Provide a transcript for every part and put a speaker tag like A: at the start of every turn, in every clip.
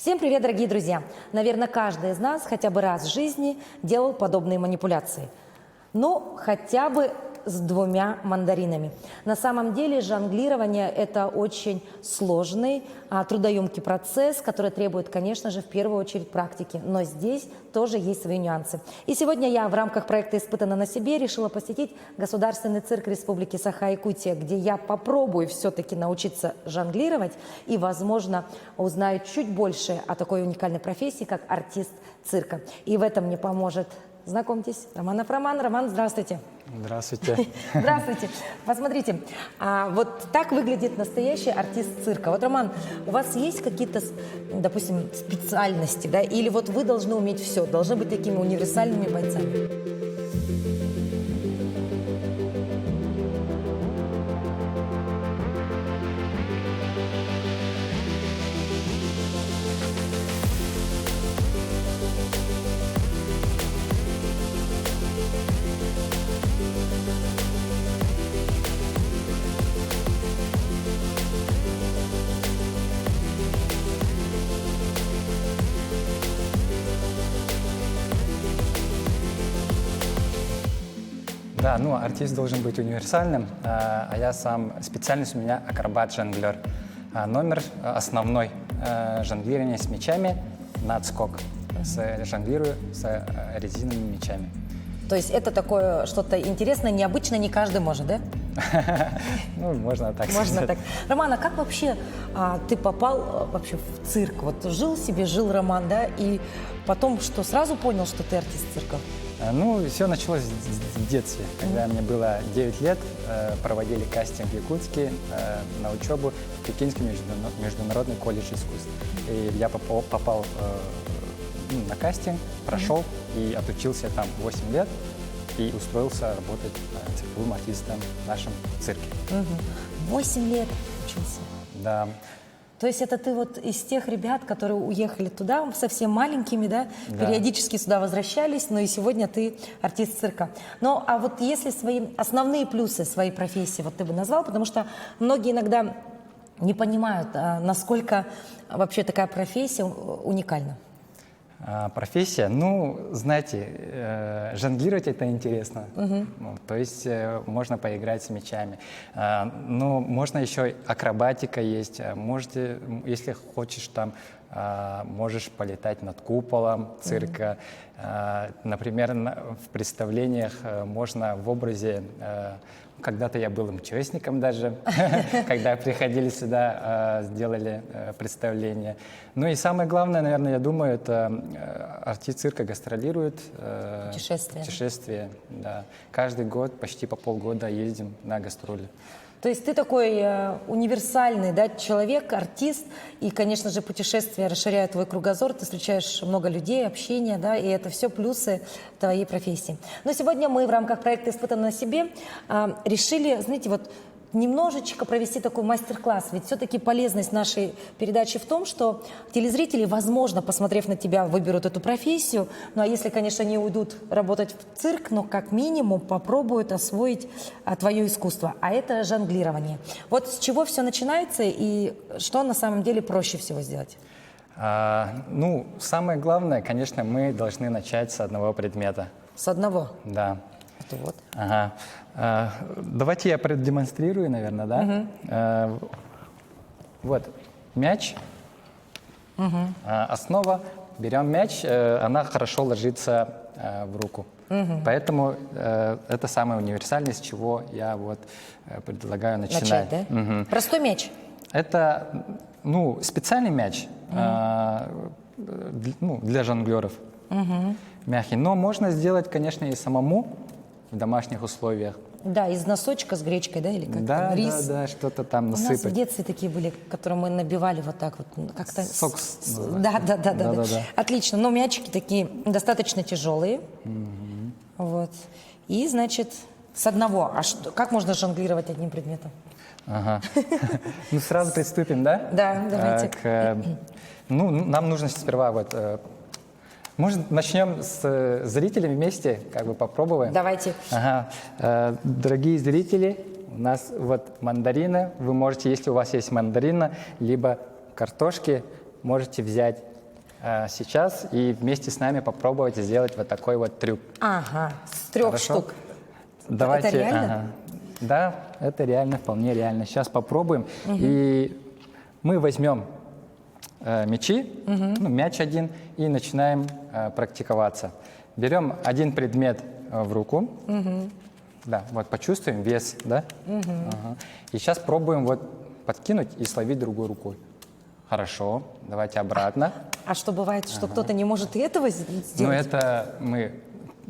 A: Всем привет, дорогие друзья! Наверное, каждый из нас хотя бы раз в жизни делал подобные манипуляции. Ну, хотя бы с двумя мандаринами. На самом деле жонглирование – это очень сложный, трудоемкий процесс, который требует, конечно же, в первую очередь практики. Но здесь тоже есть свои нюансы. И сегодня я в рамках проекта «Испытано на себе» решила посетить Государственный цирк Республики Саха-Якутия, где я попробую все-таки научиться жонглировать и, возможно, узнаю чуть больше о такой уникальной профессии, как артист цирка. И в этом мне поможет, знакомьтесь, Романов Роман. Роман, здравствуйте.
B: Здравствуйте.
A: Здравствуйте. Посмотрите, вот так выглядит настоящий артист цирка. Вот, Роман, у вас есть какие-то, допустим, специальности, да, или вот вы должны уметь все, должны быть такими универсальными бойцами?
B: Да, ну артист должен быть универсальным, а я сам, специальность у меня акробат-жонглер. Номер основной жонглирование с мячами, надскок. Жонглирую с резиновыми мячами.
A: То есть это такое что-то интересное, необычное, не каждый может, да?
B: Ну, можно так
A: Можно
B: сказать.
A: так. Роман, а как вообще ты попал вообще в цирк? Вот жил себе, жил Роман, да, и потом что, сразу понял, что ты артист цирка?
B: Ну, все началось в детстве. Когда мне было 9 лет, проводили кастинг в Якутске на учебу в Пекинский международный колледж искусств. И я попал на кастинг, прошел и отучился там 8 лет и устроился работать цирковым артистом в нашем цирке.
A: 8 лет учился.
B: Да.
A: То есть это ты вот из тех ребят, которые уехали туда совсем маленькими, да, периодически сюда возвращались, но и сегодня ты артист цирка. Ну, а вот если свои основные плюсы своей профессии, вот ты бы назвал, потому что многие иногда не понимают, насколько вообще такая профессия уникальна.
B: Профессия, ну, знаете, жонглировать это интересно. Ну, то есть можно поиграть с мячами. Но можно еще акробатика есть. Можете, если хочешь, там можешь полетать над куполом цирка. Например, в представлениях можно в образе. Когда-то я был участником даже, когда приходили сюда, сделали представление. Ну и самое главное, наверное, я думаю, это артист цирка гастролирует. Путешествия, да. Каждый год, почти по полгода ездим на гастроли.
A: То есть ты такой универсальный, да, человек, артист, и, конечно же, путешествия расширяют твой кругозор, ты встречаешь много людей, общение, да, и это все плюсы твоей профессии. Но сегодня мы в рамках проекта «Испытано на себе» решили, знаете, вот немножечко провести такой мастер-класс. Ведь все-таки полезность нашей передачи в том, что телезрители, возможно, посмотрев на тебя, выберут эту профессию. Ну а если, конечно, не уйдут работать в цирк, но как минимум попробуют освоить твое искусство. А это жонглирование. Вот с чего все начинается и что на самом деле проще всего сделать?
B: Ну, самое главное, конечно, мы должны начать с одного предмета.
A: С одного?
B: Да.
A: Это вот.
B: Ага. Давайте я продемонстрирую, наверное, да? Вот мяч. Основа. Берем мяч, она хорошо ложится в руку. Поэтому это самое универсальное, с чего я вот предлагаю начинать.
A: Начать, да? Простой мяч?
B: Это, ну, специальный мяч для жонглеров. Мягкий. Но можно сделать, конечно, и самому в домашних условиях.
A: Да, из носочка с гречкой, да, или как
B: да,
A: там, рис?
B: Да, что-то там насыпать.
A: У нас в детстве такие были, которые мы набивали вот так вот. Как-то...
B: Сок.
A: Да. Отлично. Но мячики такие достаточно тяжелые. Вот. И, значит, с одного. А что, как можно жонглировать одним предметом?
B: Ага. Ну, сразу приступим, да?
A: Да, давайте.
B: Ну, нам нужно сперва вот... Может, начнем с зрителями вместе, как бы попробуем?
A: Давайте.
B: Ага. Дорогие зрители, у нас вот мандарины. Вы можете, если у вас есть мандарина, либо картошки, можете взять сейчас и вместе с нами попробовать сделать вот такой вот трюк.
A: Ага, с 3
B: Хорошо.
A: штук.
B: Давайте.
A: Это реально?
B: Ага. Да, это реально, вполне реально. Сейчас попробуем. И мы возьмем мячи, ну, мяч один, и начинаем практиковаться. Берем один предмет в руку. Да, вот почувствуем вес, да? Ага. И сейчас пробуем вот подкинуть и словить другой рукой. Хорошо, давайте обратно.
A: А что бывает, что кто-то не может и этого
B: Но
A: сделать?
B: это мы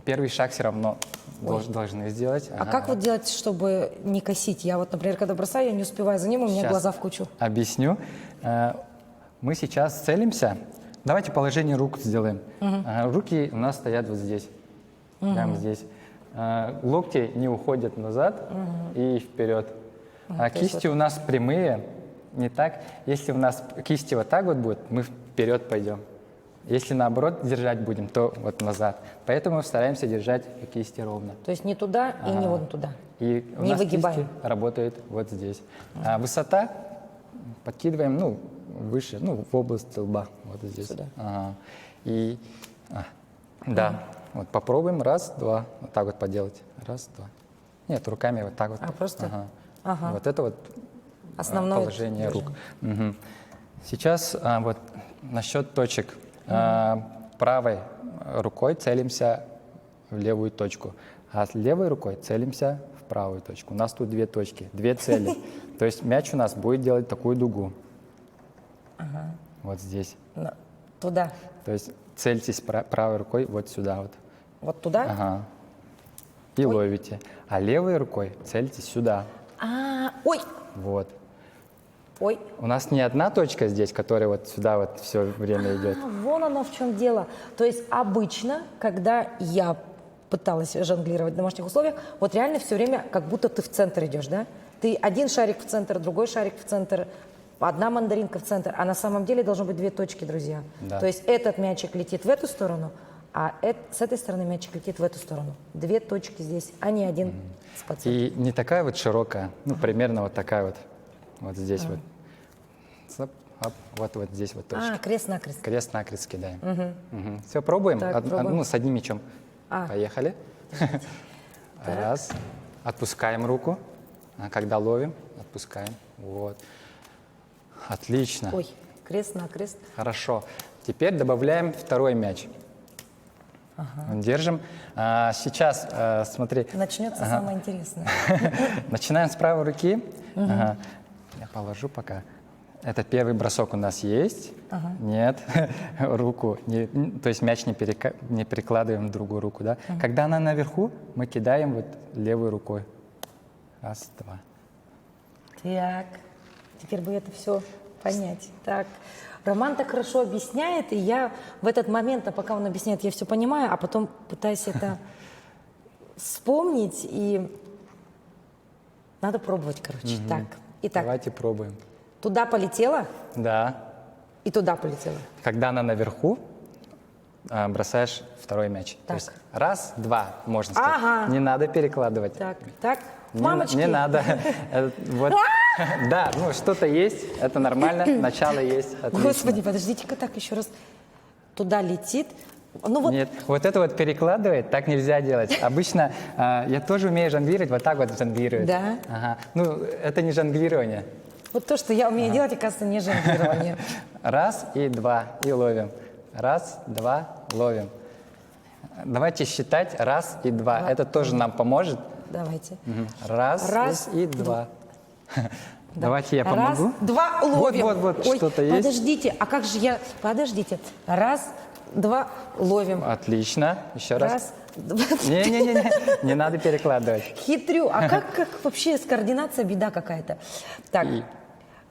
B: первый шаг все равно должны сделать.
A: А как вот делать, чтобы не косить? Я вот, например, когда бросаю, я не успеваю за ним, у меня
B: Щас
A: глаза в кучу.
B: объясню. Мы сейчас целимся. Давайте положение рук сделаем. Руки у нас стоят вот здесь, прямо здесь. Локти не уходят назад и вперед. А
A: то есть
B: кисти у нас прямые, не так. Если у нас кисти вот так вот будут, мы вперед пойдем. Если наоборот держать будем, то вот назад. Поэтому стараемся держать кисти ровно.
A: То есть не туда и не вон туда.
B: И у
A: Не
B: нас
A: выгибаем.
B: кисти работают вот здесь. А высота подкидываем, ну, выше, ну, в область лба, вот здесь.
A: Сюда.
B: Ага. И, да, вот попробуем, раз, два, вот так вот поделать. Раз, два. Нет, руками вот так вот.
A: Просто?
B: Ага.
A: Ага.
B: Вот это вот
A: Основное
B: положение рук. Мгм. Сейчас вот насчет точек. Правой рукой целимся в левую точку, а с левой рукой целимся в правую точку. У нас тут две точки, две цели. То есть мяч у нас будет делать такую дугу. Вот здесь.
A: Туда.
B: То есть цельтесь правой рукой вот сюда вот.
A: Вот туда?
B: Ага. И ловите. А левой рукой цельтесь сюда.
A: Ой,
B: Вот.
A: ой.
B: У нас не одна точка здесь, которая вот сюда вот все время идет.
A: Вон оно в чем дело. То есть обычно, когда я пыталась жонглировать в домашних условиях, вот реально все время как будто ты в центр идешь, да? Ты один шарик в центр, другой шарик в центр, одна мандаринка в центр, а на самом деле должно быть две точки, друзья.
B: Да.
A: То есть этот мячик летит в эту сторону, а с этой стороны мячик летит в эту сторону. Две точки здесь, а не один с по центру.
B: И не такая вот широкая, ну, примерно вот такая вот. Вот здесь вот. Стоп, оп, вот здесь вот точка.
A: Крест-накрест.
B: Крест-накрест кидаем. Все, пробуем?
A: Так, пробуем.
B: Ну, с одним мячом. Поехали. Раз. Отпускаем руку. Когда ловим, отпускаем. Вот. Отлично.
A: Ой, крест-накрест.
B: Хорошо. Теперь добавляем второй мяч. Держим. Сейчас, смотри.
A: Начнется самое интересное.
B: Начинаем с правой руки. Ага. Я положу пока. Это первый бросок у нас есть. Нет, руку, то есть мяч не перекладываем в другую руку. Да? Когда она наверху, мы кидаем вот левой рукой. Раз, два.
A: Так, теперь бы это все понять. Так, Роман так хорошо объясняет, и я в этот момент, пока он объясняет, я все понимаю, а потом пытаюсь это вспомнить, и надо пробовать, короче. Так, итак,
B: Давайте пробуем.
A: туда полетела
B: Да.
A: и туда полетела.
B: Когда она наверху, бросаешь второй мяч. То
A: Так.
B: есть раз, два, можно сказать.
A: Ага.
B: Не надо перекладывать.
A: Так, мамочки.
B: Не надо. Вот. Да, ну что-то есть, это нормально, начало есть. Отлично.
A: Господи, подождите-ка так еще раз. Туда летит. Ну вот,
B: Нет, вот это вот перекладывает, так нельзя делать. Обычно я тоже умею жонглировать, вот так вот жонглировать.
A: Да?
B: Ага. Ну, это не жонглирование.
A: вот то, что я умею делать, оказывается, не жонглирование.
B: Раз и два, и ловим. Раз, два, ловим. Давайте считать раз и два. Это тоже нам поможет.
A: Давайте.
B: Раз и два. Давайте я помогу.
A: Раз, два, ловим.
B: Вот,
A: Ой,
B: что-то есть.
A: Подождите, а как же я... Подождите. Раз, два, ловим.
B: Отлично. Еще раз.
A: Раз, два,
B: Не надо перекладывать.
A: хитрю. А как вообще с координацией беда какая-то? Так,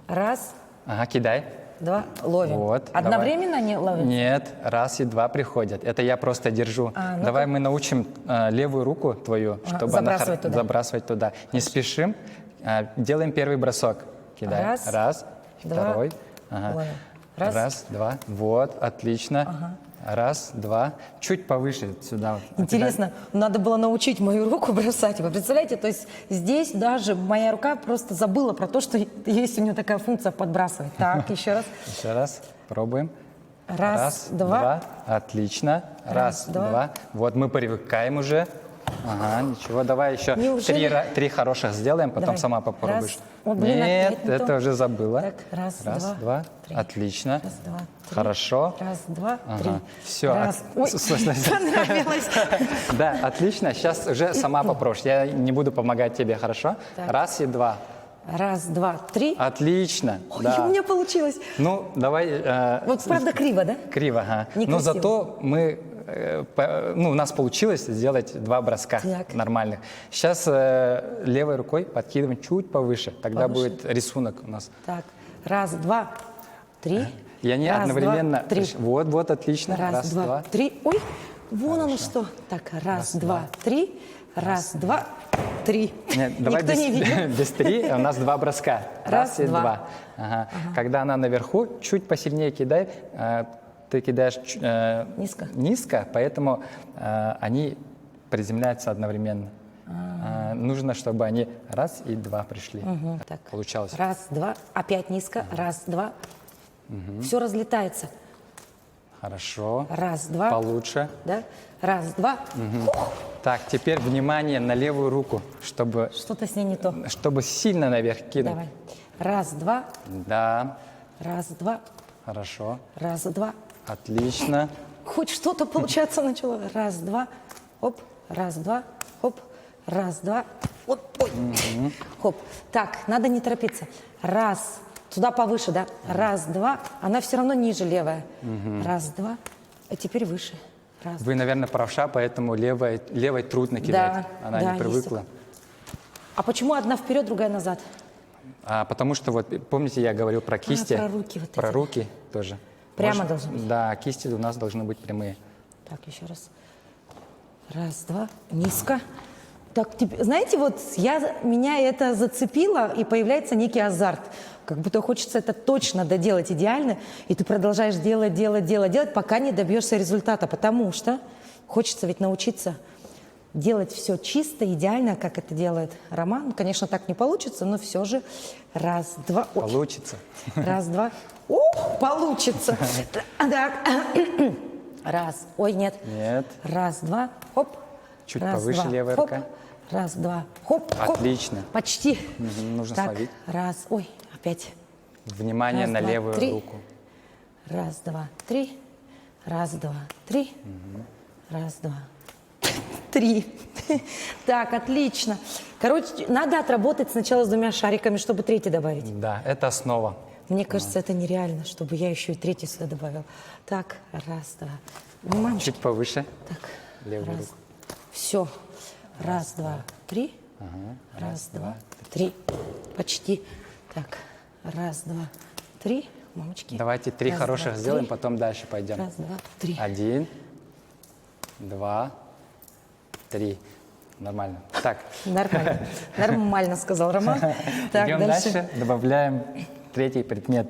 A: раз,
B: Ага, кидай.
A: два, ловим.
B: Вот,
A: Одновременно не ловим?
B: Нет, раз и два приходят. Это я просто держу.
A: ну-ка.
B: Давай мы научим левую руку твою, чтобы
A: забрасывать туда.
B: забрасывать туда. Не спешим. Делаем первый бросок. Кидай.
A: Раз, два,
B: второй. Ага.
A: ловим.
B: Раз, два. Вот, отлично. Раз, два. Чуть повыше сюда. Вот.
A: Интересно, надо было научить мою руку бросать. Вы представляете, то есть здесь даже моя рука просто забыла про то, что есть у нее такая функция подбрасывать. Так, еще раз.
B: Еще раз. Пробуем.
A: Раз, два.
B: Отлично. Раз,
A: два.
B: два. Вот мы привыкаем уже. Ага, ничего. Давай еще
A: Неужели?
B: три хороших сделаем, потом
A: Давай.
B: сама попробуешь.
A: Раз. О, блин,
B: Нет,
A: опять не
B: это
A: то.
B: уже забыла.
A: Так, раз, два, три.
B: Отлично.
A: Раз, два, три.
B: Хорошо.
A: Раз, два, три.
B: Все.
A: Раз. Ой, понравилось.
B: Да, отлично. Сейчас уже сама попробуешь. Я не буду помогать тебе, хорошо?
A: Так.
B: Раз и два.
A: Раз, два, три.
B: Отлично.
A: Ой,
B: да.
A: у меня получилось.
B: Ну, давай.
A: Вот правда криво, да?
B: Криво, ага. Но
A: Некрасиво.
B: зато мы, у нас получилось сделать 2 броска
A: Так.
B: нормальных. Сейчас левой рукой подкидываем чуть повыше, тогда
A: Повыше.
B: будет рисунок у нас.
A: Так, раз, два, три.
B: И они
A: Раз,
B: одновременно.
A: два, три.
B: Вот, отлично.
A: Раз, два, три. Ой, вон оно что. Так, раз, два, три. Раз, два, три.
B: Нет, давай
A: Никто не видел.
B: без 3, у нас 2 броска.
A: Раз,
B: и
A: два.
B: 2. Ага. Когда она наверху, чуть посильнее кидай. Ты кидаешь низко, поэтому они приземляются одновременно. Нужно, чтобы они раз и 2 пришли.
A: Так.
B: Получалось.
A: Раз, два, опять низко. Раз, два. Все разлетается.
B: Хорошо.
A: Раз, два.
B: Получше.
A: Да? Раз, два. Ух,
B: Так, теперь внимание на левую руку, чтобы
A: что-то с ней не то.
B: сильно наверх кинуть.
A: Давай. Раз, два.
B: Да,
A: Раз, два.
B: хорошо.
A: Раз, два.
B: Отлично.
A: Хоть что-то получаться начало. Раз, два. Оп. Раз, два. Оп. Раз, два. Оп. Ой. Хоп. Так, надо не торопиться. Раз. Туда повыше, да? Раз, два. Она все равно ниже левая. Раз, два. А теперь выше. Раз.
B: Вы, наверное, правша, поэтому левой трудно кидать. Она
A: да,
B: не привыкла.
A: есть. А почему одна вперед, другая назад?
B: Потому что, вот, помните, я говорил про кисти?
A: про руки вот
B: Про
A: эти.
B: руки тоже.
A: Прямо должны быть?
B: Да, кисти у нас должны быть прямые.
A: Так, еще раз. Раз, два. Низко. Так, знаете, вот меня это зацепило, и появляется некий азарт. Как будто хочется это точно доделать идеально, и ты продолжаешь делать, пока не добьешься результата. Потому что хочется ведь научиться делать все чисто, идеально, как это делает Роман. Конечно, так не получится, но все же раз, два. Ой.
B: Получится.
A: Раз, два. О, получится. Так. Раз. Ой, нет.
B: Нет.
A: Раз, два. Хоп.
B: Чуть
A: Раз,
B: повыше
A: два.
B: левая
A: Хоп.
B: рука.
A: Раз, два. Хоп. Хоп.
B: Отлично.
A: Почти.
B: Нужно
A: Так,
B: словить.
A: раз. Ой, опять.
B: Внимание
A: Раз,
B: на
A: два,
B: левую
A: три.
B: руку.
A: Раз, два, три. Раз, два, три. Раз, два, три. Так, отлично. Короче, надо отработать сначала с 2 шариками, чтобы третий добавить.
B: Да, это основа.
A: Мне кажется, это нереально, чтобы я еще и третий сюда добавил. Так, раз, два. Мамочки.
B: Чуть повыше.
A: Так,
B: Левую
A: раз.
B: руку.
A: Все. Раз, два, три. Раз, два, три. Почти. Так, раз, два, три. Мамочки.
B: Давайте 3
A: Раз,
B: хороших
A: два,
B: сделаем,
A: три.
B: потом дальше пойдем.
A: Раз, два, три.
B: 1, 2, 3. Нормально. Так,
A: Нормально. Нормально, сказал Роман. Так,
B: идем дальше. Добавляем 3-й предмет.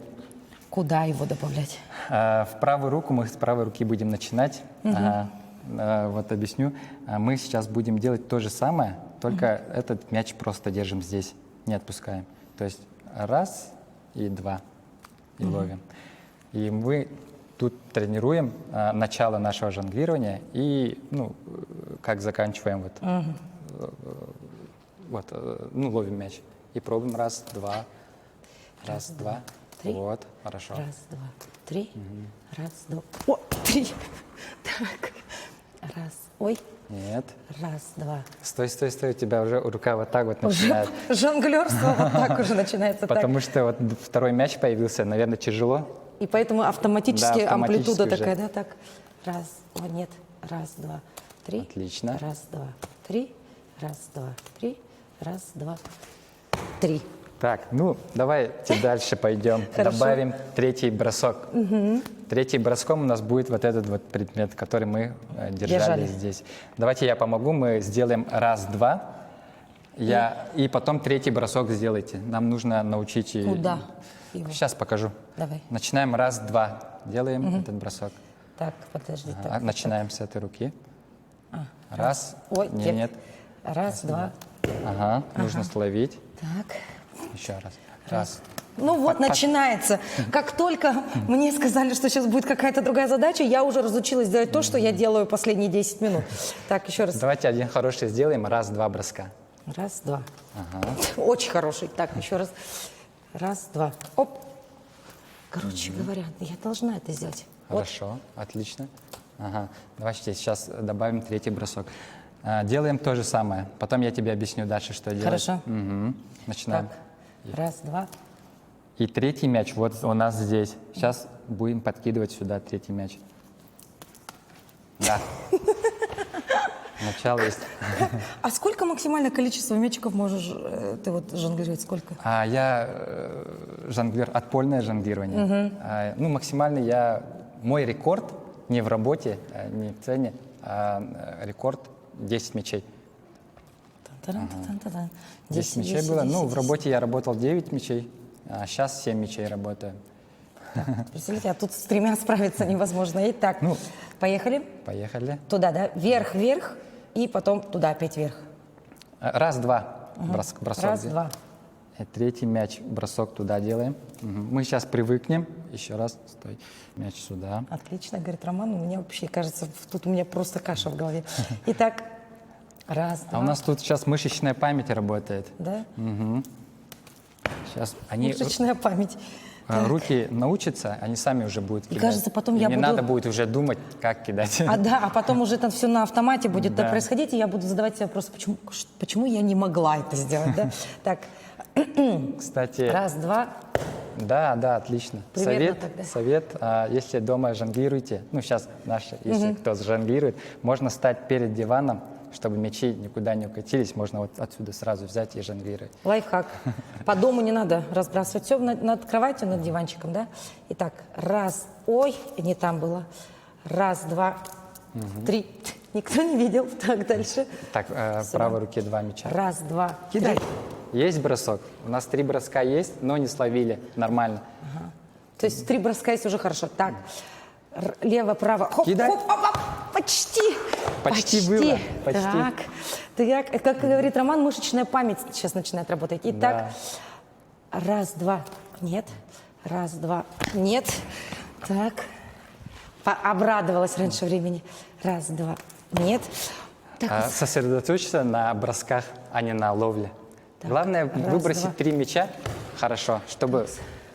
A: Куда его добавлять?
B: В правую руку мы с правой руки будем начинать. Вот объясню. Мы сейчас будем делать то же самое, только этот мяч просто держим здесь, не отпускаем. То есть раз и 2 и ловим. И мы тут тренируем начало нашего жонглирования и как заканчиваем ловим мяч. И пробуем раз, два, раз, два.
A: Три.
B: Вот, хорошо.
A: Раз, два, три. Раз, два. О, три. Так. Раз. Ой.
B: Нет.
A: Раз, два.
B: Стой, у тебя уже рука вот так вот
A: Уже
B: начинает.
A: жонглерство вот так уже начинается. Так.
B: Потому что вот второй мяч появился, наверное, тяжело.
A: И поэтому автоматически
B: Да, автоматически
A: амплитуда
B: уже.
A: такая, да, так. Раз. О, нет. Раз, два, три.
B: Отлично.
A: Раз, два, три. Раз, два, три. Раз, два, три.
B: Так, давайте дальше пойдем.
A: Хорошо.
B: Добавим 3-й бросок. 3-м броском у нас будет вот этот вот предмет, который мы держали здесь. Давайте я помогу, мы сделаем раз, два. И потом 3-й бросок сделайте. Нам нужно научить...
A: Куда его?
B: Сейчас покажу.
A: Давай.
B: Начинаем раз, два. Делаем этот бросок.
A: Так, подожди. Так,
B: Начинаем с этой руки. Раз.
A: Ой,
B: Нет.
A: Раз, два.
B: Ага, нужно словить.
A: Так.
B: Еще раз. Раз,
A: Ну вот, начинается. Как только мне сказали, что сейчас будет какая-то другая задача, я уже разучилась делать то, что я делаю последние 10 минут. Так, еще раз.
B: Давайте один хороший сделаем. Раз, два броска.
A: Раз, два.
B: Ага.
A: Очень хороший. Так, еще раз. Раз, два. Оп. Короче говоря, я должна это сделать. Вот.
B: Хорошо, отлично. Ага. Давайте сейчас добавим третий бросок. Делаем то же самое. Потом я тебе объясню дальше, что делать.
A: Хорошо.
B: Угу. Начинаем.
A: Так. Раз, два.
B: И третий мяч вот у нас здесь. Сейчас будем подкидывать сюда третий мяч. Да. Начало есть.
A: А сколько максимальное количество мячиков можешь ты вот жонглировать? Сколько?
B: Я жонглер, отпольное жонглирование. Ну, максимально мой рекорд не в работе, не в цене, рекорд 10 мячей. 10 мячей было. Ну, в работе я работал 9 мячей, а сейчас 7 мячей работаю.
A: Представляете, а тут с тремя справиться невозможно. Итак, поехали.
B: Поехали.
A: Туда, да? Вверх, вверх, и потом туда опять вверх.
B: Раз, два. Бросок.
A: Раз, два.
B: И третий мяч, бросок туда делаем. Мы сейчас привыкнем. Еще раз, стой. Мяч сюда.
A: Отлично, говорит Роман. У меня вообще, кажется, тут у меня просто каша в голове. Итак, раз, два.
B: А у нас тут сейчас мышечная память работает.
A: Да?
B: Сейчас они...
A: Мышечная память.
B: Руки научатся, они сами уже будут кидать.
A: кажется, потом я
B: не
A: буду-
B: надо будет уже думать, как кидать.
A: А потом уже там все на автомате будет
B: Да.
A: происходить, и я буду задавать себе вопрос, почему я не могла это сделать, да? Так,
B: Кстати,
A: раз, два.
B: да, отлично.
A: Примерно так, да?
B: Совет, если дома жонглируете, ну сейчас наши, если кто жонглирует, можно стать перед диваном, чтобы мячи никуда не укатились, можно вот отсюда сразу взять и жонглировать.
A: Лайфхак. По дому не надо разбрасывать все над кроватью, над диванчиком, да? Итак, раз, ой, не там было. Раз, два, три. Никто не видел. Так, дальше.
B: Так, в правой руке 2 мяча.
A: Раз, два,
B: Кидай.
A: три.
B: Есть бросок? У нас 3 броска есть, но не словили. Нормально.
A: То есть 3 броска есть уже хорошо. Так, лево, право. Хоп,
B: Кидай.
A: хоп, хоп, хоп. Почти.
B: Почти было. Почти.
A: Так, как говорит Роман, мышечная память сейчас начинает работать. Итак, раз, два, нет. Раз, два, нет. Так, обрадовалась раньше времени. Раз, два, нет. Так,
B: Сосредоточься на бросках, а не на ловле. Главное
A: раз,
B: выбросить
A: два.
B: 3 мяча хорошо, чтобы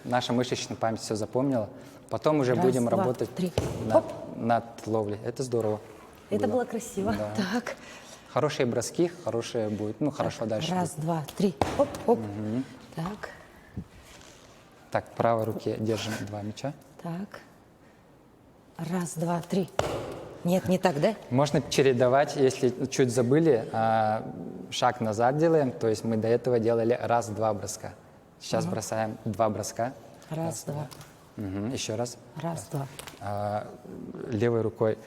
B: наша мышечная память все запомнила. Потом уже
A: Раз,
B: будем
A: два,
B: работать
A: три.
B: над, над ловлей. Это здорово.
A: это было красиво.
B: Да.
A: Так,
B: Хорошие броски, хорошие будет. Ну, хорошо дальше.
A: раз,
B: будет.
A: два, три. Хоп, хоп. Так,
B: Так, в правой руке держим 2 мяча.
A: так. Раз, два, три. Нет, не так, да?
B: Можно чередовать, если чуть забыли, шаг назад делаем. То есть мы до этого делали раз-два броска. Сейчас бросаем 2 броска.
A: Раз, два.
B: Еще раз.
A: Раз, два.
B: Левой рукой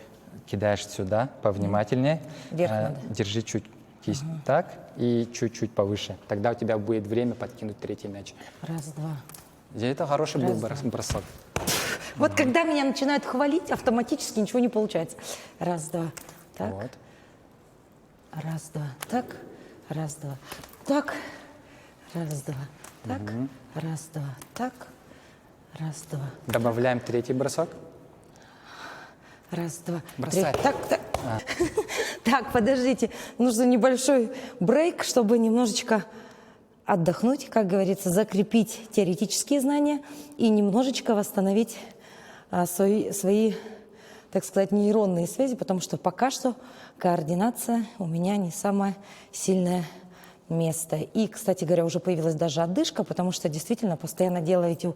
B: кидаешь сюда, повнимательнее.
A: Вверх надо.
B: Держи чуть кисть так и чуть-чуть повыше. Тогда у тебя будет время подкинуть третий мяч.
A: Раз, два.
B: И это хороший был бросок.
A: Вот когда меня начинают хвалить, автоматически ничего не получается. Раз, два. Так.
B: Вот.
A: Раз, два. Так. Раз, два. Так. Раз, два. Так. Раз, два. Так. Раз, два.
B: Добавляем третий бросок.
A: Раз, два,
B: Бросай.
A: три. Так, так. Так, подождите. Нужно небольшой брейк, чтобы немножечко отдохнуть, как говорится, закрепить теоретические знания и немножечко восстановить свои, так сказать, нейронные связи, потому что пока что координация у меня не самое сильное место. И, кстати говоря, уже появилась даже одышка, потому что действительно постоянно делая эти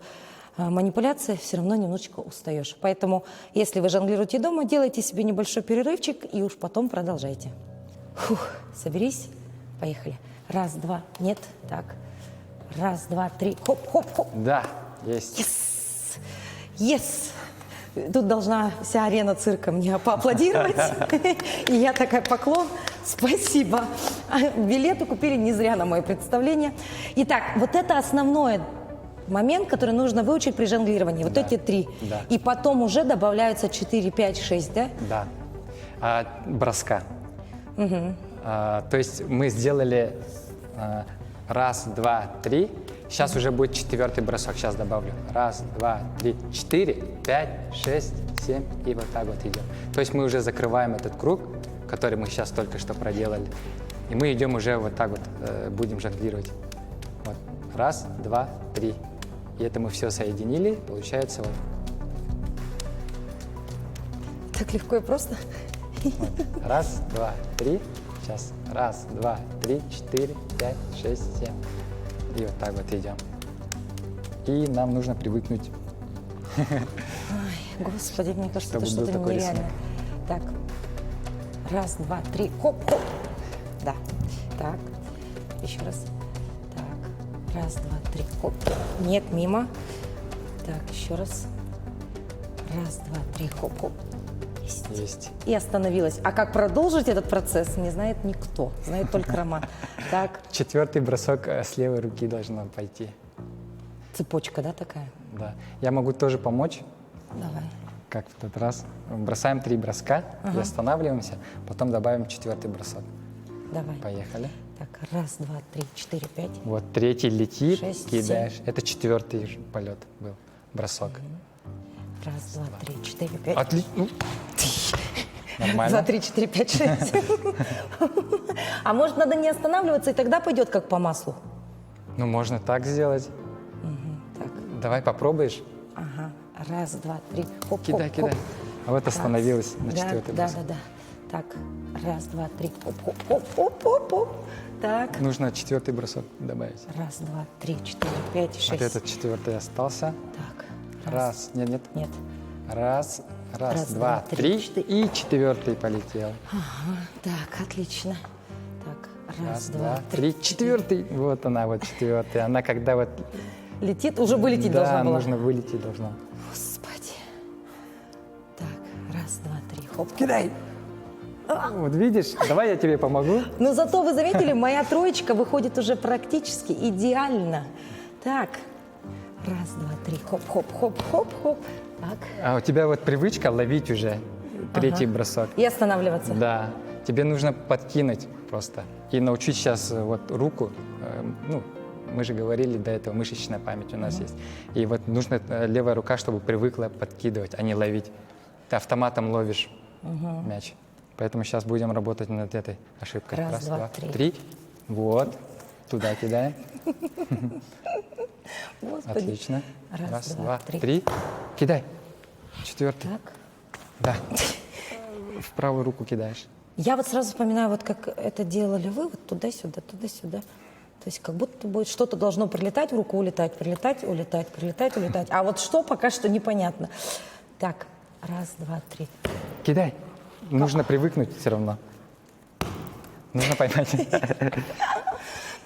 A: манипуляции, все равно немножечко устаешь. Поэтому, если вы жонглируете дома, делайте себе небольшой перерывчик и уж потом продолжайте. Фух, соберись, поехали. Раз, два, нет, так. Раз, два, три, хоп, хоп, хоп.
B: Да, есть.
A: Yes! Yes! Тут должна вся арена цирка мне поаплодировать. И я такая, поклон, спасибо. Билеты купили не зря на мое представление. Итак, вот это основной момент, который нужно выучить при жонглировании. Вот эти 3.
B: Да.
A: И потом уже добавляются 4, 5, 6, да?
B: Да. Броска. То есть мы сделали раз, два, три, Сейчас уже будет 4-й бросок. Сейчас добавлю. 1, 2, 3, 4, 5, 6, 7. И вот так вот идем. То есть мы уже закрываем этот круг, который мы сейчас только что проделали. И мы идем уже вот так вот, будем жонглировать. Вот. 1, 2, 3. И это мы все соединили. Получается вот.
A: Так легко и просто.
B: 1, 2, 3. Сейчас. 1, 2, 3, 4, 5, 6, 7. И вот так вот идем. И нам нужно привыкнуть.
A: Ой, господи, мне кажется, это
B: Чтобы был
A: что-то
B: такой
A: нереальное. Так, 1, 2, 3, хоп, хоп. Да, так, еще раз. Так, 1, 2, 3, хоп. Нет, мимо. Так, еще раз. 1, 2, 3, хоп, хоп. Есть.
B: Есть.
A: И остановилась. А как продолжить этот процесс, не знает никто. Знает только Роман. Так,
B: 4-й бросок с левой руки должно пойти.
A: цепочка, да, такая?
B: Да. Я могу тоже помочь,
A: Давай.
B: как в тот раз. Бросаем 3 броска и останавливаемся, потом добавим 4-й бросок.
A: Давай.
B: Поехали.
A: Так, 1, 2, 3, 4, 5.
B: Вот 3-й летит,
A: 6,
B: кидаешь. Это 4-й полет был, бросок.
A: 1, 2, 3, 4, 5.
B: Отлично.
A: 2,
B: Нормально.
A: 3, 4, 5, 6. А может, надо не останавливаться, и тогда пойдет как по маслу?
B: Ну, можно так сделать.
A: Так,
B: Давай попробуешь.
A: ага. 1, 2, 3, хоп,
B: Кидай,
A: хоп,
B: кидай.
A: хоп.
B: А вот остановилась на
A: Да,
B: 4-й
A: да,
B: бросок.
A: да, да. Так, 1, 2, 3, хоп, хоп, хоп, хоп, хоп, хоп. Так,
B: Нужно 4-й бросок добавить.
A: 1, 2, 3, 4, 5, 6.
B: Вот этот 4-й остался.
A: Так,
B: Раз. Нет, нет.
A: Нет.
B: Раз,
A: Раз,
B: два,
A: два, три,
B: три.
A: четыре.
B: И 4-й полетел.
A: Ага, так, отлично. Так, 1, 2,
B: Два,
A: 3.
B: 3, 4-й. Вот она, вот 4-й. Она когда вот...
A: Летит, уже вылететь
B: да,
A: должна была.
B: нужно вылететь должна.
A: Господи. Так, 1, 2, 3, хоп.
B: Кидай! Вот видишь, давай я тебе помогу.
A: Но зато вы заметили, моя троечка выходит уже практически идеально. Так, 1, 2, 3, хоп, хоп, хоп, хоп, хоп. Так.
B: А у тебя вот привычка ловить уже 3-й бросок.
A: И останавливаться.
B: Да. Тебе нужно подкинуть просто. И научить сейчас вот руку. Ну, мы же говорили до этого, мышечная память у нас есть. И вот нужно левая рука, чтобы привыкла подкидывать, а не ловить. Ты автоматом ловишь мяч. Поэтому сейчас будем работать над этой ошибкой.
A: 1, 2,
B: 2,
A: 3.
B: 3. Вот. Туда кидаем.
A: Господи.
B: Отлично.
A: 1, 2,
B: Два,
A: 3.
B: 3. Кидай. 4-й.
A: Так.
B: Да. В правую руку кидаешь.
A: Я вот сразу вспоминаю, вот как это делали вы, вот туда-сюда, туда-сюда. То есть как будто бы что-то должно прилетать в руку, улетать, прилетать, улетать, прилетать, улетать. А вот что, пока что непонятно. Так, 1, 2, 3.
B: Кидай. Нужно привыкнуть все равно. Нужно поймать.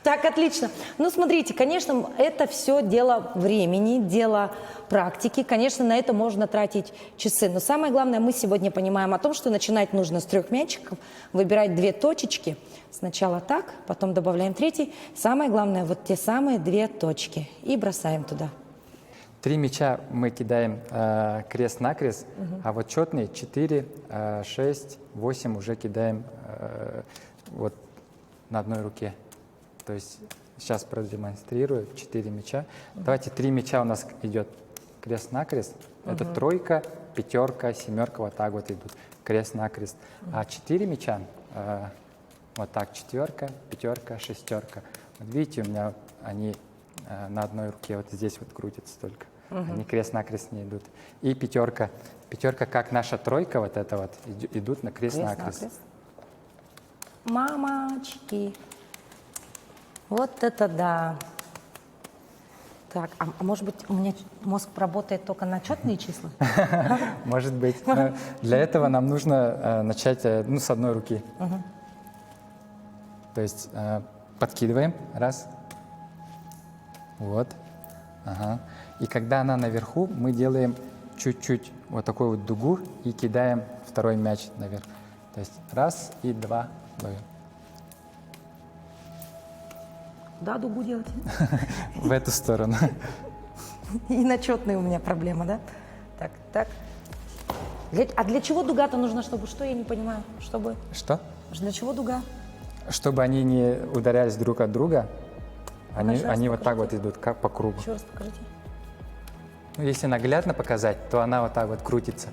A: Так, отлично. Ну, смотрите, конечно, это все дело времени, дело практики. Конечно, на это можно тратить часы. Но самое главное, мы сегодня понимаем о том, что начинать нужно с 3 мячиков, выбирать 2 точечки. Сначала так, потом добавляем 3. Самое главное, вот те самые 2 точки. И бросаем туда.
B: 3 мяча мы кидаем крест-накрест, а вот четные 4, 6, 8 уже кидаем вот на одной руке. То есть сейчас продемонстрирую 4 мяча. Давайте 3 мяча у нас идет крест-накрест. Это 3, 5, 7, вот так вот идут. Крест-накрест. А 4 мяча вот так 4, 5, 6. Вот видите, у меня они на одной руке вот здесь вот крутятся только. Они крест-накрест не идут. И 5. 5, как наша 3, вот это вот, идут на крест-накрест.
A: Крест-накрест. Мамочки. Вот это да. Так, а может быть, у меня мозг работает только на четные числа?
B: Может быть. Но для этого нам нужно начать с одной руки. То есть подкидываем. Раз. Вот. Ага. И когда она наверху, мы делаем чуть-чуть вот такую вот дугу и кидаем 2 мяч наверх. То есть 1 и 2 ловим.
A: Да, дугу делать.
B: В эту сторону.
A: И на четные у меня проблема, да? Так, так. А для чего дуга-то нужна, чтобы что, я не понимаю? Чтобы...
B: Что?
A: Для чего дуга?
B: Чтобы они не ударялись друг от друга, Они вот так вот идут, как по кругу.
A: Еще раз покажите.
B: Ну, если наглядно показать, то она вот так вот крутится.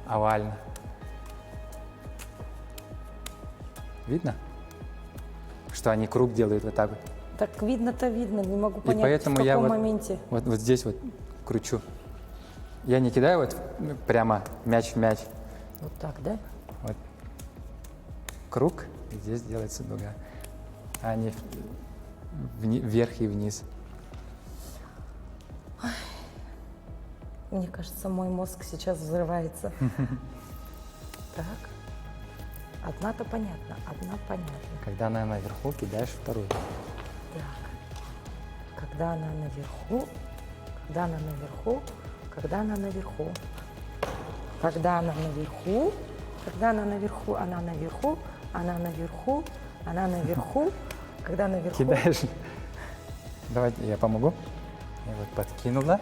B: Овально. Видно? Что они круг делают вот так вот.
A: Так видно-то видно, не могу
B: И
A: понять,
B: поэтому
A: в каком
B: я вот,
A: моменте.
B: вот здесь вот кручу. Я не кидаю вот прямо мяч в мяч.
A: Вот так, да?
B: Вот круг, и здесь делается дуга. А не вверх и вниз.
A: Мне кажется, мой мозг сейчас взрывается. Так. Одна-то понятно, одна понятна.
B: Когда она наверху, кидаешь вторую.
A: Так. Когда она наверху, когда она наверху, когда она наверху. Когда она наверху, когда она наверху, она наверху, она наверху, она наверху, когда наверху.
B: Кидаешь. Давайте я помогу. Я вот подкинула.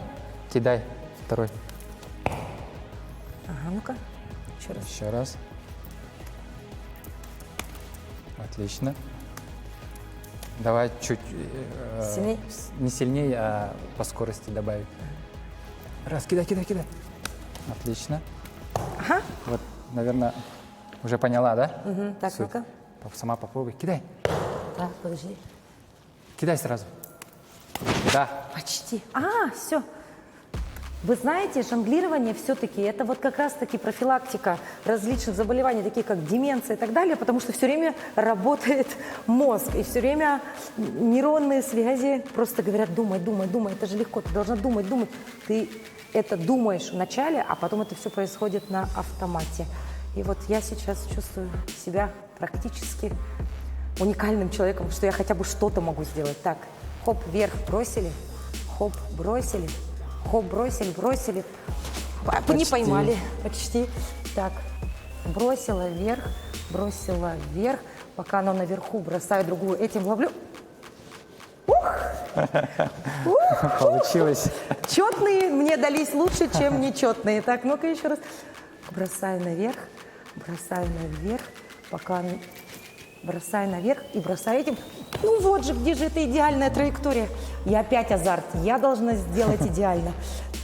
B: Кидай второй.
A: Ага, ну-ка, еще раз.
B: Еще раз. Отлично. Давай чуть
A: Сильней?
B: не сильнее, а по скорости добавить. Раз, кидай, кидай, кидай. Отлично.
A: Ага.
B: Вот, наверное, уже поняла, да?
A: Угу. Так,
B: Суть.
A: ну-ка.
B: Сама попробуй. Кидай.
A: Так, подожди.
B: Кидай сразу. Да.
A: Почти. Все. Вы знаете, жонглирование все-таки это вот как раз-таки профилактика различных заболеваний, таких как деменция и так далее, потому что все время работает мозг, и все время нейронные связи просто говорят: думай, думай, думай, это же легко, ты должна думать, думать. Ты это думаешь вначале, а потом это все происходит на автомате. И вот я сейчас чувствую себя практически уникальным человеком, что я хотя бы что-то могу сделать. Так, хоп, вверх бросили, хоп, бросили. Хоп, бросили, бросили. Не поймали. Почти. Так, бросила вверх, пока оно наверху, бросаю другую, этим ловлю.
B: Получилось.
A: Четные мне дались лучше, чем нечетные. Так, ну-ка еще раз. Бросаю наверх, пока бросаю наверх и бросаю этим. Ну вот же, где же эта идеальная траектория? И опять азарт. Я должна сделать идеально.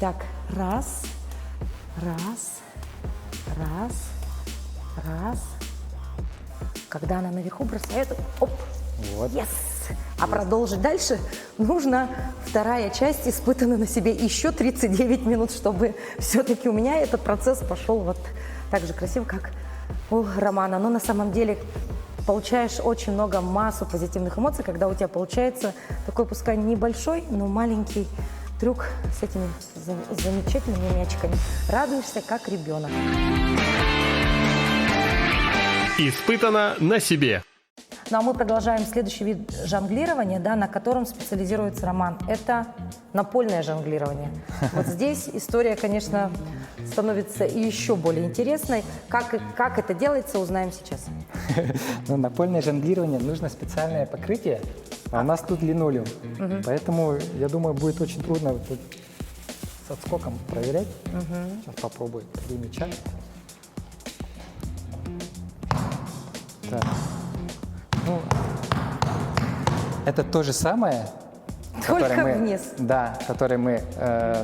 A: Так, раз. Когда она наверху бросает, оп,
B: Вот.
A: yes. А продолжить дальше нужно вторая часть, испытана на себе еще 39 минут, чтобы все-таки у меня этот процесс пошел вот так же красиво, как у Романа. Но на самом деле получаешь очень много, массу позитивных эмоций, когда у тебя получается такой, пускай небольшой, но маленький трюк с этими замечательными мячиками. Радуешься, как ребенок.
C: Испытано на себе.
A: Ну а мы продолжаем следующий вид жонглирования, да, на котором специализируется Роман. Это напольное жонглирование. Вот здесь история, конечно, становится еще более интересной. Как это делается, узнаем сейчас.
B: Но напольное жонглирование нужно специальное покрытие, а у нас тут линолеум. Поэтому, я думаю, будет очень трудно вот тут с отскоком проверять. Сейчас попробую. 3 мяча. Так. Ну, это то же самое,
A: Только
B: которое
A: вниз.
B: Да, которое мы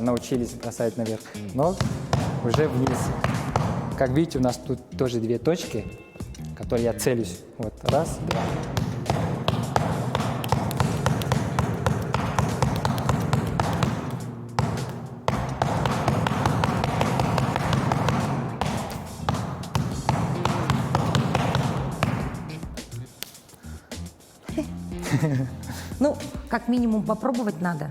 B: научились бросать наверх, но уже вниз. Как видите, у нас тут тоже 2 точки, которые я целюсь. Вот, раз, два.
A: Ну, как минимум попробовать надо,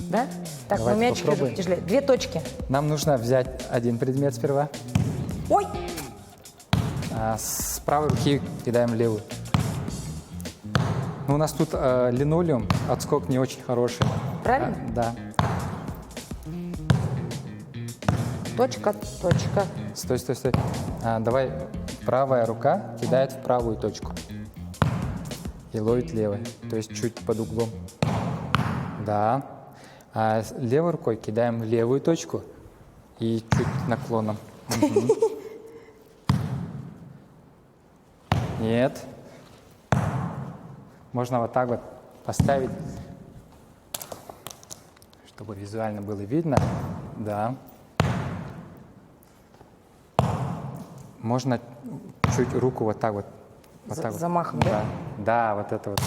A: да? Так,
B: Давайте
A: ну мячик лежит
B: попробуем.
A: тяжелее. 2 точки.
B: Нам нужно взять один предмет сперва,
A: Ой!
B: а с правой руки кидаем левую. Ну, у нас тут линолеум, отскок не очень хороший.
A: Правильно?
B: Да.
A: Точка, точка.
B: Стой, стой, стой. Давай, правая рука кидает в правую точку и ловит левой, то есть чуть под углом. Да. А левой рукой кидаем в левую точку и чуть наклоном. Мгм. Нет. Можно вот так вот поставить, чтобы визуально было видно. Да. Можно чуть руку вот так вот. Вот так вот.
A: Замахом, да?
B: Да, вот это вот.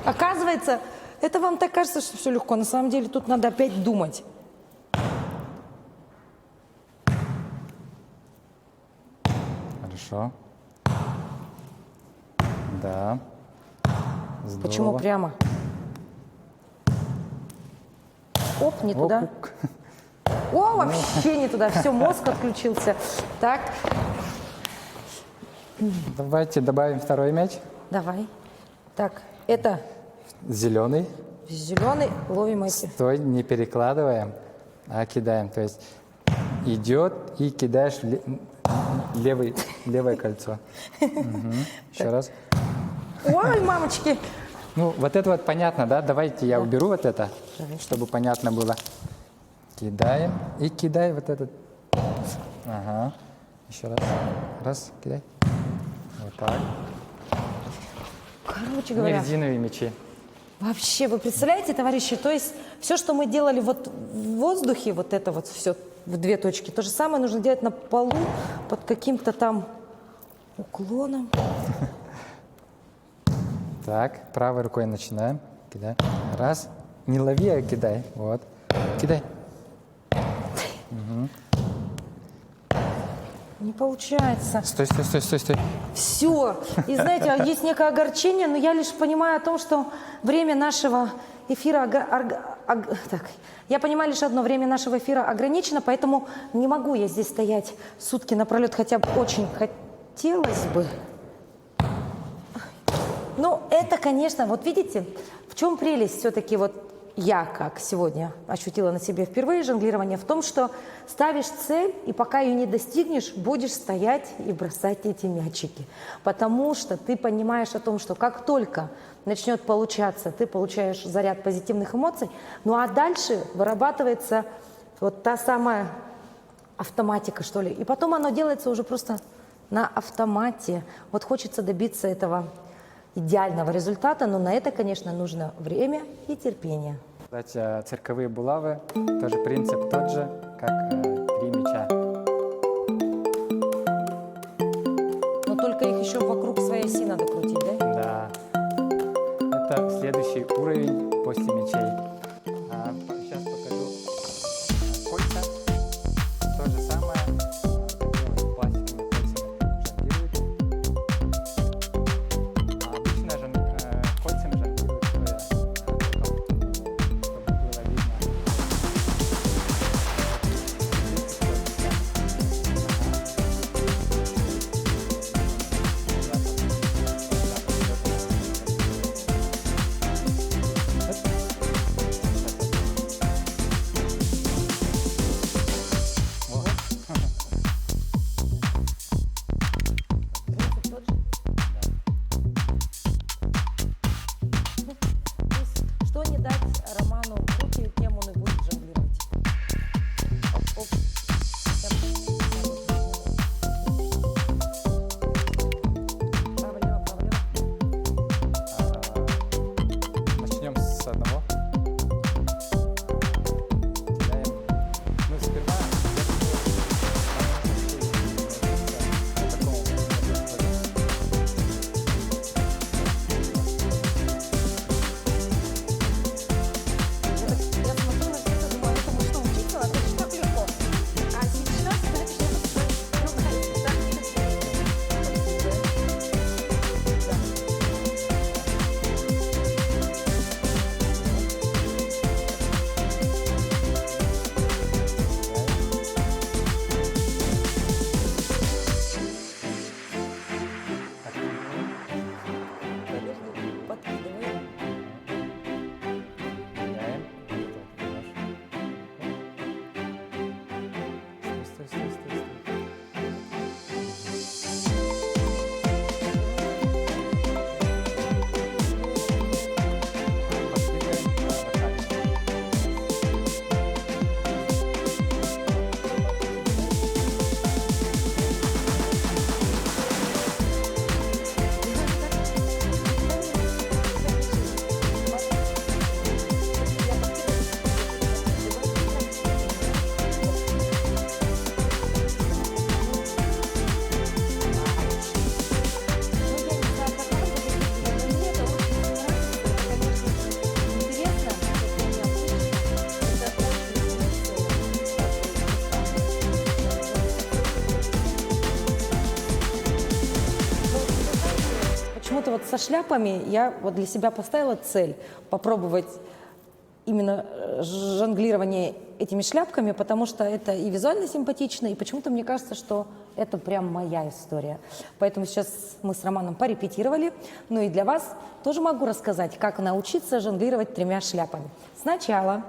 A: Оказывается, это вам так кажется, что все легко. На самом деле тут надо опять думать.
B: Хорошо. Да. Здорово.
A: Почему прямо? Оп, не
B: Оп,
A: туда. О, вообще не туда. Все, мозг отключился. Так,
B: Давайте добавим второй мяч.
A: давай. Так, это
B: Зеленый.
A: зеленый. Ловим эти.
B: Стой, не перекладываем, а кидаем. То есть идет и кидаешь левое кольцо. Еще раз.
A: Ой, мамочки.
B: Ну, вот это вот понятно, да? Давайте я уберу вот это, чтобы понятно было. Кидаем и кидай вот этот. Ага. Еще раз. Раз, кидай. Вот так.
A: Короче
B: Не
A: говоря,
B: резиновые мячи.
A: вообще, вы представляете, товарищи, то есть все, что мы делали вот в воздухе, вот это вот все в две точки, то же самое нужно делать на полу под каким-то там уклоном.
B: Так, правой рукой начинаем. Кидай. Раз. Не лови, а кидай. Вот. Кидай.
A: Не получается.
B: Стой, стой, стой, стой, стой.
A: Все. И знаете, есть некое огорчение, но я лишь понимаю о том, что время нашего эфира... Так, я понимаю лишь одно, время нашего эфира ограничено, поэтому не могу я здесь стоять сутки напролет, хотя бы очень хотелось бы. Ну, это, конечно, вот видите, в чем прелесть все-таки вот я, как сегодня ощутила на себе впервые жонглирование, в том, что ставишь цель, и пока ее не достигнешь, будешь стоять и бросать эти мячики. Потому что ты понимаешь о том, что как только начнет получаться, ты получаешь заряд позитивных эмоций, ну а дальше вырабатывается вот та самая автоматика, что ли. И потом оно делается уже просто на автомате. Вот хочется добиться этого идеального результата, но на это, конечно, нужно время и терпение.
B: Кстати, цирковые булавы, тоже принцип тот же, как 3 мяча.
A: Но только их еще вокруг своей оси надо крутить, да?
B: Да. Это следующий уровень после мячей. Сейчас покажу кольца. То же самое. Пластиковыми кольцами жонглируют. Обычно кольцами жонглируют стоя. Чтобы было видно.
A: со шляпами я вот для себя поставила цель попробовать именно жонглирование этими шляпками, потому что это и визуально симпатично, и почему-то мне кажется, что это прям моя история. Поэтому сейчас мы с Романом порепетировали. Ну и для вас тоже могу рассказать, как научиться жонглировать 3 шляпами. Сначала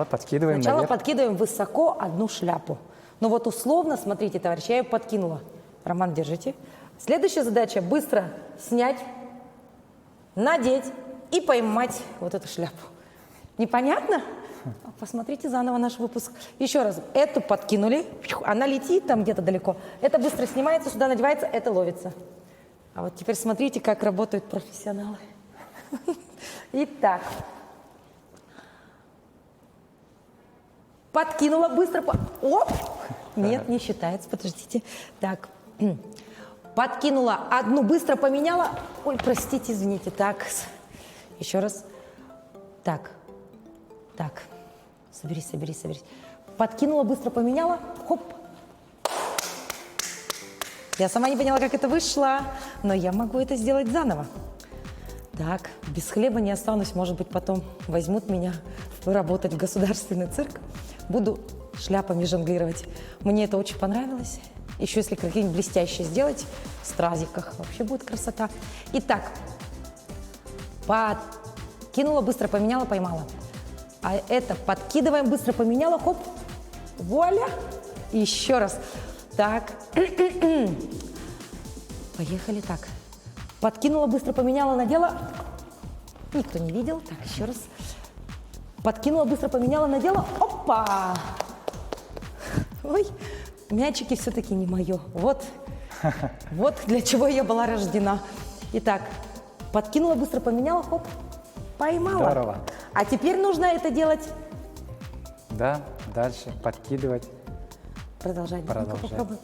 B: Подкидываем наверх.
A: подкидываем высоко 1 шляпу. Ну вот условно, смотрите, товарищи, я ее подкинула. Роман, держите. Следующая задача – быстро снять, надеть и поймать вот эту шляпу. Непонятно? Посмотрите заново наш выпуск. Еще раз. Эту подкинули, она летит там где-то далеко. Это быстро снимается, сюда надевается, это ловится. А вот теперь смотрите, как работают профессионалы. Итак. Подкинула быстро. Оп! Нет, не считается, подождите. Так. Подкинула 1, быстро поменяла. Ой, простите, извините. Так. Еще раз. Так. Соберись. Подкинула, быстро поменяла. Хоп. Я сама не поняла, как это вышло, но я могу это сделать заново. Так, без хлеба не останусь. Может быть, потом возьмут меня работать в государственный цирк. Буду шляпами жонглировать. Мне это очень понравилось. Еще если какие-нибудь блестящие сделать в стразиках, вообще будет красота. Итак, подкинула, быстро поменяла, поймала. А это подкидываем, быстро поменяла, хоп, вуаля. Еще раз. Так. Поехали так. Подкинула, быстро поменяла, надела. Никто не видел. Так, еще раз. Подкинула, быстро поменяла, надела. Опа! Ой, мячики все-таки не мое. Вот для чего я была рождена. Итак, подкинула, быстро поменяла, хоп, поймала.
B: Здорово.
A: А теперь нужно это делать.
B: Да, дальше подкидывать.
A: Продолжать.
B: Продолжать.
A: Попробуй.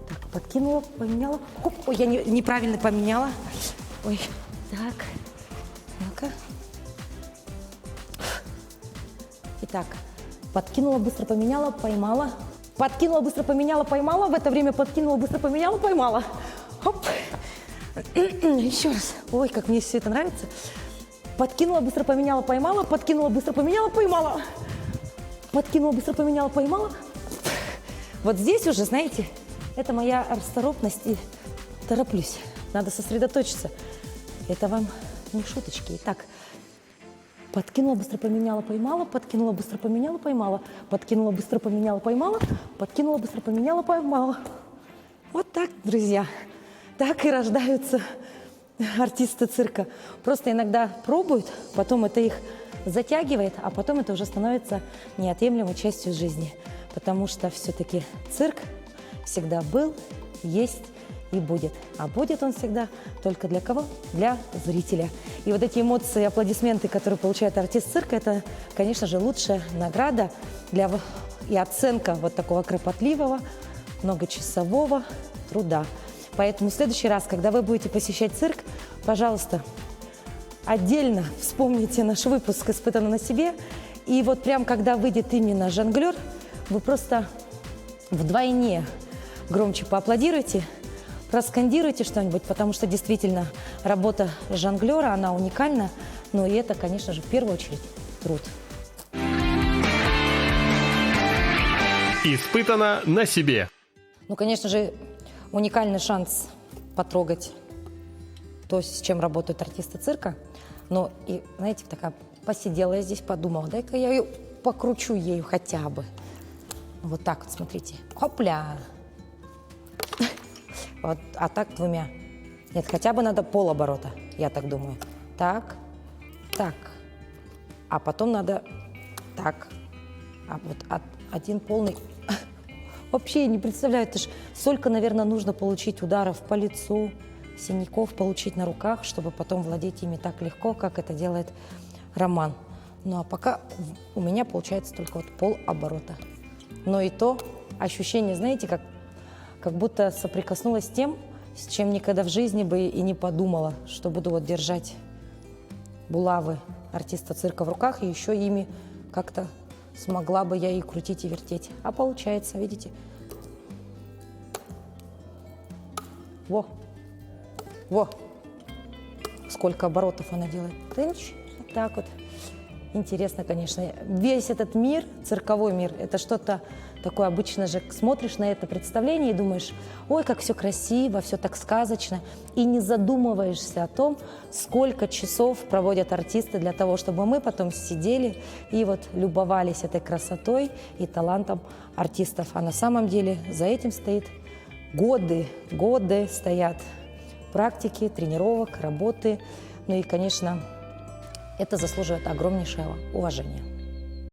A: Так, подкинула, поменяла. Хоп, ой, я неправильно поменяла. Ой, так. Ну-ка. Итак, подкинула, быстро поменяла, поймала. Подкинула, быстро поменяла, поймала. В это время подкинула, быстро поменяла, поймала. Хоп. Еще раз. Ой, как мне все это нравится. Подкинула, быстро поменяла, поймала. Подкинула, быстро поменяла, поймала. Подкинула, быстро поменяла, поймала. Вот здесь уже, знаете, это моя расторопность и тороплюсь. Надо сосредоточиться. Это вам не шуточки. Итак, подкинула, быстро поменяла, поймала. Подкинула, быстро поменяла, поймала. Подкинула, быстро поменяла, поймала. Подкинула, быстро поменяла, поймала. Вот так, друзья. Так и рождаются артисты цирка. Просто иногда пробуют, потом это их затягивает, а потом это уже становится неотъемлемой частью жизни. Потому что все-таки цирк всегда был, есть и будет. А будет он всегда только для кого? Для зрителя. И вот эти эмоции, аплодисменты, которые получает артист цирка, это, конечно же, лучшая награда и оценка вот такого кропотливого, многочасового труда. Поэтому в следующий раз, когда вы будете посещать цирк, пожалуйста, отдельно вспомните наш выпуск «Испытано на себе». И вот прям когда выйдет именно жонглер, вы просто вдвойне громче поаплодируйте, проскандируйте что-нибудь, потому что действительно работа жонглера, она уникальна. Но и это, конечно же, в первую очередь труд.
C: Испытано на себе.
A: Ну, конечно же, уникальный шанс потрогать то, с чем работают артисты цирка. Но и, знаете, такая посидела я здесь, подумала, дай-ка я ее покручу ею хотя бы. Вот так вот, смотрите. Хопля! Вот, а так 2. Нет, хотя бы надо полоборота, я так думаю. Так, так. А потом надо так. А вот один полный... Вообще я не представляю, это ж сколько, наверное, нужно получить ударов по лицу, синяков получить на руках, чтобы потом владеть ими так легко, как это делает Роман. Ну а пока у меня получается только вот полоборота. Но и то ощущение, знаете, как будто соприкоснулась с тем, с чем никогда в жизни бы и не подумала, что буду вот держать булавы артиста цирка в руках, и еще ими как-то смогла бы я и крутить, и вертеть. А получается, видите? Во! сколько оборотов она делает. Тынч, вот так вот. Интересно, конечно. Весь этот мир, цирковой мир, это что-то такое. Обычно же смотришь на это представление и думаешь, ой, как все красиво, все так сказочно. И не задумываешься о том, сколько часов проводят артисты для того, чтобы мы потом сидели и вот любовались этой красотой и талантом артистов. А на самом деле за этим стоит годы стоят практики, тренировок, работы. Ну и, конечно, это заслуживает огромнейшего уважения.